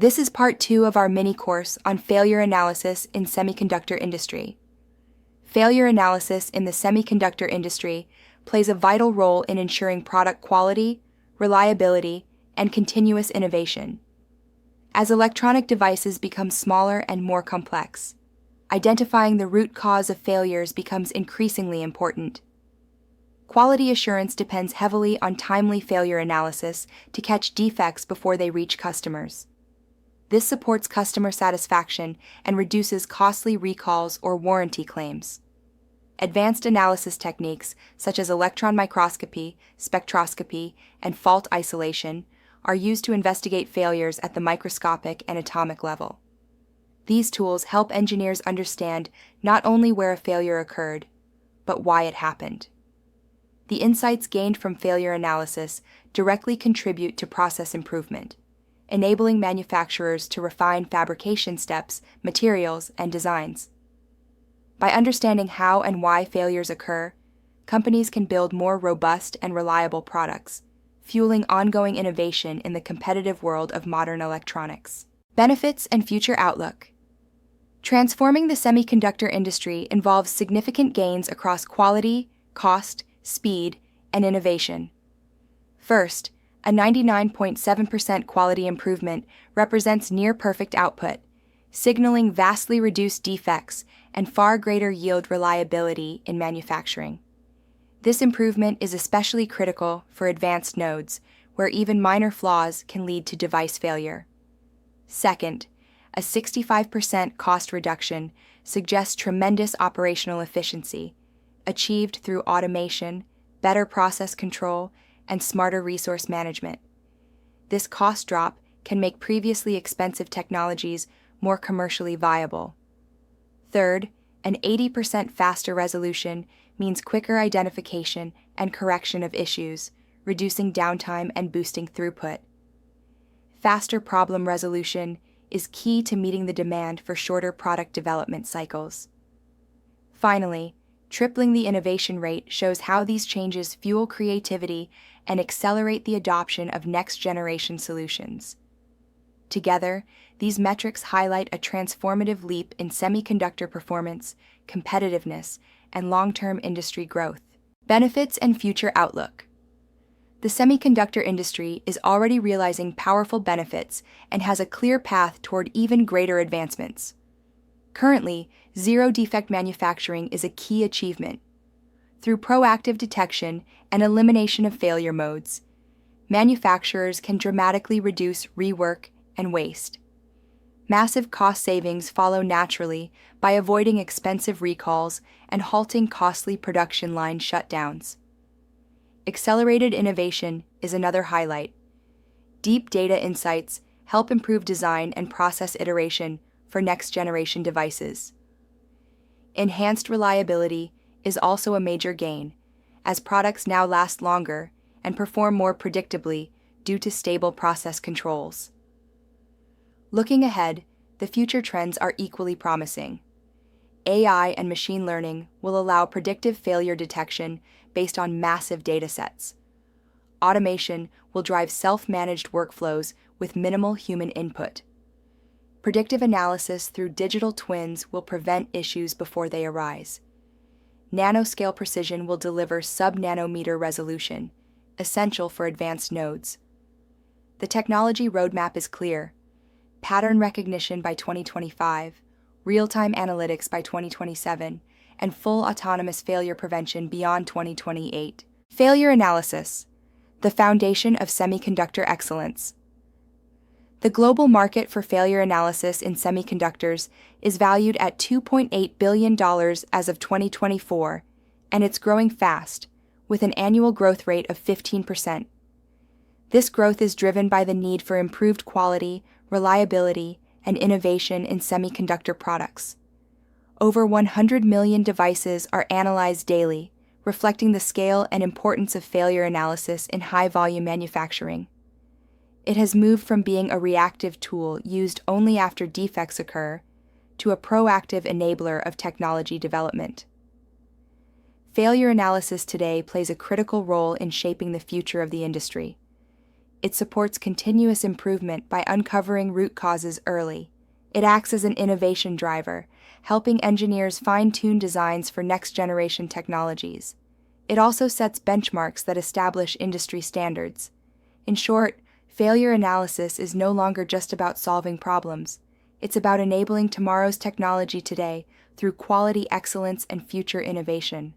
This is part 2 of our mini course on failure analysis in semiconductor industry. Failure analysis in the semiconductor industry plays a vital role in ensuring product quality, reliability, and continuous innovation. As electronic devices become smaller and more complex, identifying the root cause of failures becomes increasingly important. Quality assurance depends heavily on timely failure analysis to catch defects before they reach customers. This supports customer satisfaction and reduces costly recalls or warranty claims. Advanced analysis techniques such as electron microscopy, spectroscopy, and fault isolation are used to investigate failures at the microscopic and atomic level. These tools help engineers understand not only where a failure occurred, but why it happened. The insights gained from failure analysis directly contribute to process improvement, enabling manufacturers to refine fabrication steps, materials, and designs. By understanding how and why failures occur, companies can build more robust and reliable products, fueling ongoing innovation in the competitive world of modern electronics. Benefits and future outlook. Transforming the semiconductor industry involves significant gains across quality, cost, speed, and innovation. First, a 99.7% quality improvement represents near-perfect output, signaling vastly reduced defects and far greater yield reliability in manufacturing. This improvement is especially critical for advanced nodes, where even minor flaws can lead to device failure. Second, a 65% cost reduction suggests tremendous operational efficiency, achieved through automation, better process control, and smarter resource management. This cost drop can make previously expensive technologies more commercially viable. Third, an 80% faster resolution means quicker identification and correction of issues, reducing downtime and boosting throughput. Faster problem resolution is key to meeting the demand for shorter product development cycles. Finally, tripling the innovation rate shows how these changes fuel creativity and accelerate the adoption of next-generation solutions. Together, these metrics highlight a transformative leap in semiconductor performance, competitiveness, and long-term industry growth. Benefits and future outlook. The semiconductor industry is already realizing powerful benefits and has a clear path toward even greater advancements. Currently, zero-defect manufacturing is a key achievement. Through proactive detection and elimination of failure modes, manufacturers can dramatically reduce rework and waste. Massive cost savings follow naturally by avoiding expensive recalls and halting costly production line shutdowns. Accelerated innovation is another highlight. Deep data insights help improve design and process iteration for next-generation devices. Enhanced reliability is also a major gain, as products now last longer and perform more predictably due to stable process controls. Looking ahead, the future trends are equally promising. AI and machine learning will allow predictive failure detection based on massive datasets. Automation will drive self-managed workflows with minimal human input. Predictive analysis through digital twins will prevent issues before they arise. Nanoscale precision will deliver sub-nanometer resolution, essential for advanced nodes. The technology roadmap is clear: pattern recognition by 2025, real-time analytics by 2027, and full autonomous failure prevention beyond 2028. Failure analysis, the foundation of semiconductor excellence. The global market for failure analysis in semiconductors is valued at $2.8 billion as of 2024, and it's growing fast, with an annual growth rate of 15%. This growth is driven by the need for improved quality, reliability, and innovation in semiconductor products. Over 100 million devices are analyzed daily, reflecting the scale and importance of failure analysis in high-volume manufacturing. It has moved from being a reactive tool used only after defects occur to a proactive enabler of technology development. Failure analysis today plays a critical role in shaping the future of the industry. It supports continuous improvement by uncovering root causes early. It acts as an innovation driver, helping engineers fine-tune designs for next-generation technologies. It also sets benchmarks that establish industry standards. In short, failure analysis is no longer just about solving problems. It's about enabling tomorrow's technology today through quality excellence and future innovation.